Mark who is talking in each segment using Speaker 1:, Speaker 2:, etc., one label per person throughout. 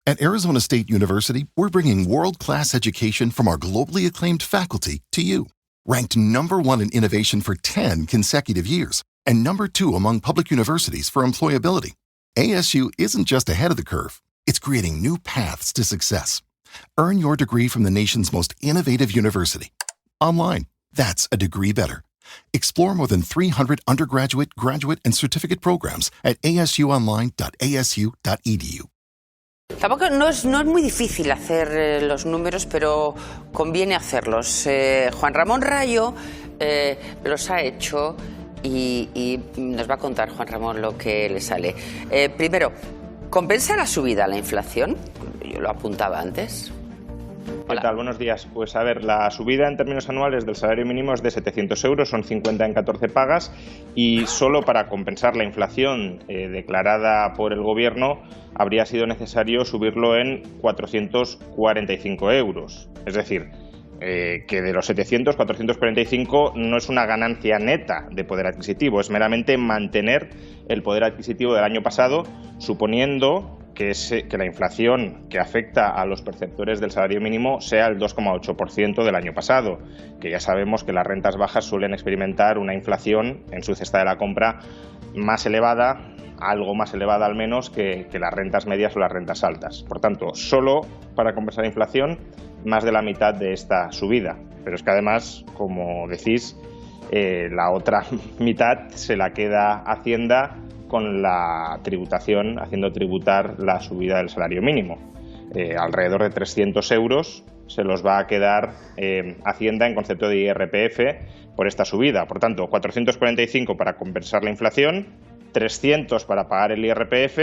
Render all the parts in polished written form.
Speaker 1: At Arizona State University, we're bringing world-class education from our globally acclaimed faculty to you. Ranked #1 in innovation for 10 consecutive years and #2 among public universities for employability, ASU isn't just ahead of the curve, it's creating new paths to success. Earn your degree from the nation's most innovative university. Online, that's a degree better. Explore more than 300 undergraduate, graduate, and certificate programs at asuonline.asu.edu.
Speaker 2: Tampoco no es muy difícil hacer los números, pero conviene hacerlos. Juan Ramón Rayo los ha hecho y nos va a contar Juan Ramón lo que le sale. Primero, ¿compensa la subida la inflación? Yo lo apuntaba antes.
Speaker 3: ¿Qué tal? Buenos días. Pues a ver, la subida en términos anuales del salario mínimo es de 700 euros, son 50 en 14 pagas y solo para compensar la inflación declarada por el Gobierno habría sido necesario subirlo en 445 euros. Es decir, que de los 700, 445 no es una ganancia neta de poder adquisitivo, es meramente mantener el poder adquisitivo del año pasado, suponiendo que la inflación que afecta a los perceptores del salario mínimo sea el 2,8% del año pasado, que ya sabemos que las rentas bajas suelen experimentar una inflación en su cesta de la compra más elevada, algo más elevada al menos que las rentas medias o las rentas altas. Por tanto, solo para compensar la inflación, más de la mitad de esta subida. Pero es que además, como decís, la otra mitad se la queda Hacienda con la tributación, haciendo tributar la subida del salario mínimo. Alrededor de 300 euros se los va a quedar Hacienda en concepto de IRPF por esta subida. Por tanto, 445 para compensar la inflación, 300 para pagar el IRPF,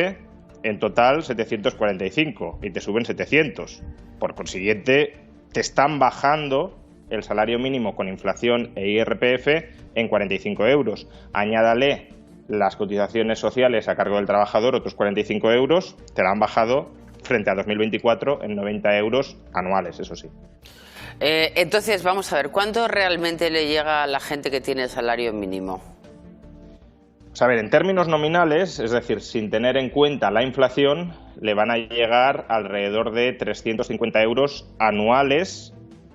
Speaker 3: en total 745 y te suben 700. Por consiguiente, te están bajando el salario mínimo con inflación e IRPF en 45 euros. Añádale las cotizaciones sociales a cargo del trabajador, otros 45 euros, te la han bajado frente a 2024 en 90 euros anuales, eso sí.
Speaker 2: Entonces, vamos a ver, ¿cuánto realmente le llega a la gente que tiene el salario mínimo?
Speaker 3: Pues a ver, en términos nominales, es decir, sin tener en cuenta la inflación, le van a llegar alrededor de 350 euros anuales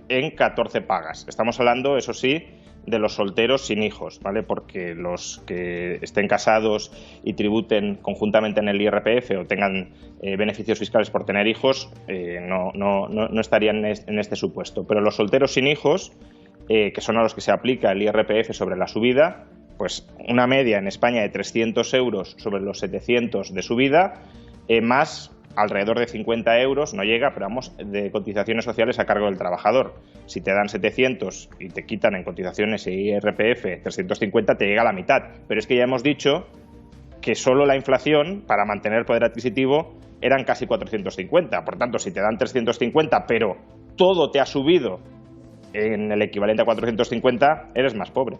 Speaker 3: en 14 pagas. Estamos hablando, eso sí, de los solteros sin hijos, ¿vale? Porque los que estén casados y tributen conjuntamente en el IRPF o tengan beneficios fiscales por tener hijos, no estarían en este supuesto. Pero los solteros sin hijos, que son a los que se aplica el IRPF sobre la subida, pues una media en España de 300 euros sobre los 700 de subida, más alrededor de 50 euros, no llega, pero vamos, de cotizaciones sociales a cargo del trabajador. Si te dan 700 y te quitan en cotizaciones e IRPF 350, te llega a la mitad. Pero es que ya hemos dicho que solo la inflación, para mantener el poder adquisitivo, eran casi 450. Por tanto, si te dan 350, pero todo te ha subido en el equivalente a 450, eres más pobre.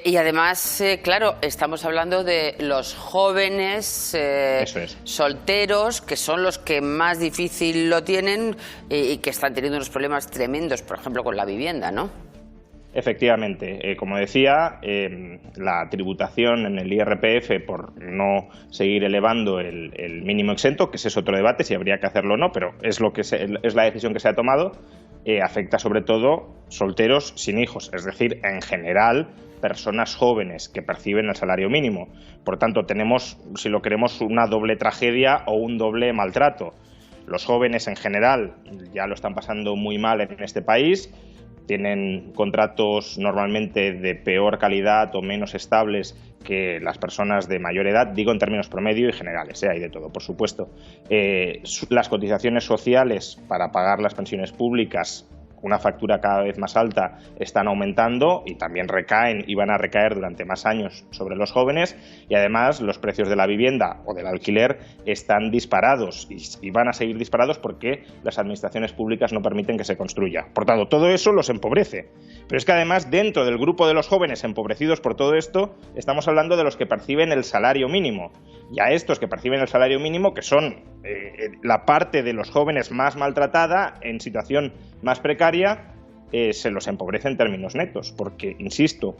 Speaker 2: Y además, claro, estamos hablando de los jóvenes solteros, que son los que más difícil lo tienen y que están teniendo unos problemas tremendos, por ejemplo, con la vivienda, ¿no?
Speaker 3: Efectivamente, como decía, la tributación en el IRPF por no seguir elevando el mínimo exento, que ese es otro debate, si habría que hacerlo o no, pero es la decisión que se ha tomado, afecta sobre todo solteros sin hijos, es decir, en general, personas jóvenes que perciben el salario mínimo. Por tanto, tenemos, si lo queremos, una doble tragedia o un doble maltrato. Los jóvenes en general ya lo están pasando muy mal en este país, tienen contratos normalmente de peor calidad o menos estables que las personas de mayor edad, digo en términos promedio y generales, hay de todo, por supuesto. Las cotizaciones sociales para pagar las pensiones públicas, una factura cada vez más alta, están aumentando y también recaen y van a recaer durante más años sobre los jóvenes, y además los precios de la vivienda o del alquiler están disparados y van a seguir disparados porque las administraciones públicas no permiten que se construya. Por tanto, todo eso los empobrece. Pero es que además, dentro del grupo de los jóvenes empobrecidos por todo esto, estamos hablando de los que perciben el salario mínimo. Y a estos que perciben el salario mínimo, que son la parte de los jóvenes más maltratada, en situación más precaria, se los empobrece en términos netos, porque, insisto,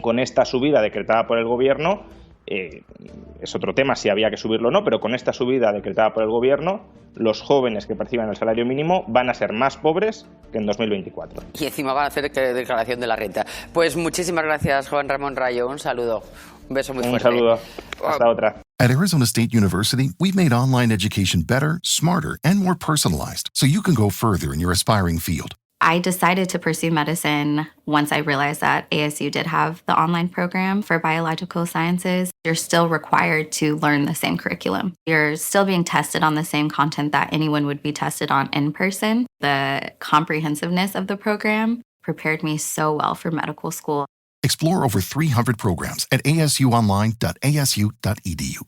Speaker 3: con esta subida decretada por el Gobierno, es otro tema si había que subirlo o no, pero con esta subida decretada por el Gobierno, los jóvenes que perciban el salario mínimo van a ser más pobres que en 2024.
Speaker 2: Y encima van a hacer declaración de la renta. Pues muchísimas gracias, Juan Ramón Rayo. Un saludo. Un beso muy fuerte.
Speaker 3: Un saludo. Hasta otra.
Speaker 1: At Arizona State University, we've made online education better, smarter, and more personalized so you can go further in your aspiring field.
Speaker 4: I decided to pursue medicine once I realized that ASU did have the online program for biological sciences. You're still required to learn the same curriculum. You're still being tested on the same content that anyone would be tested on in person. The comprehensiveness of the program prepared me so well for medical school.
Speaker 1: Explore over 300 programs at asuonline.asu.edu.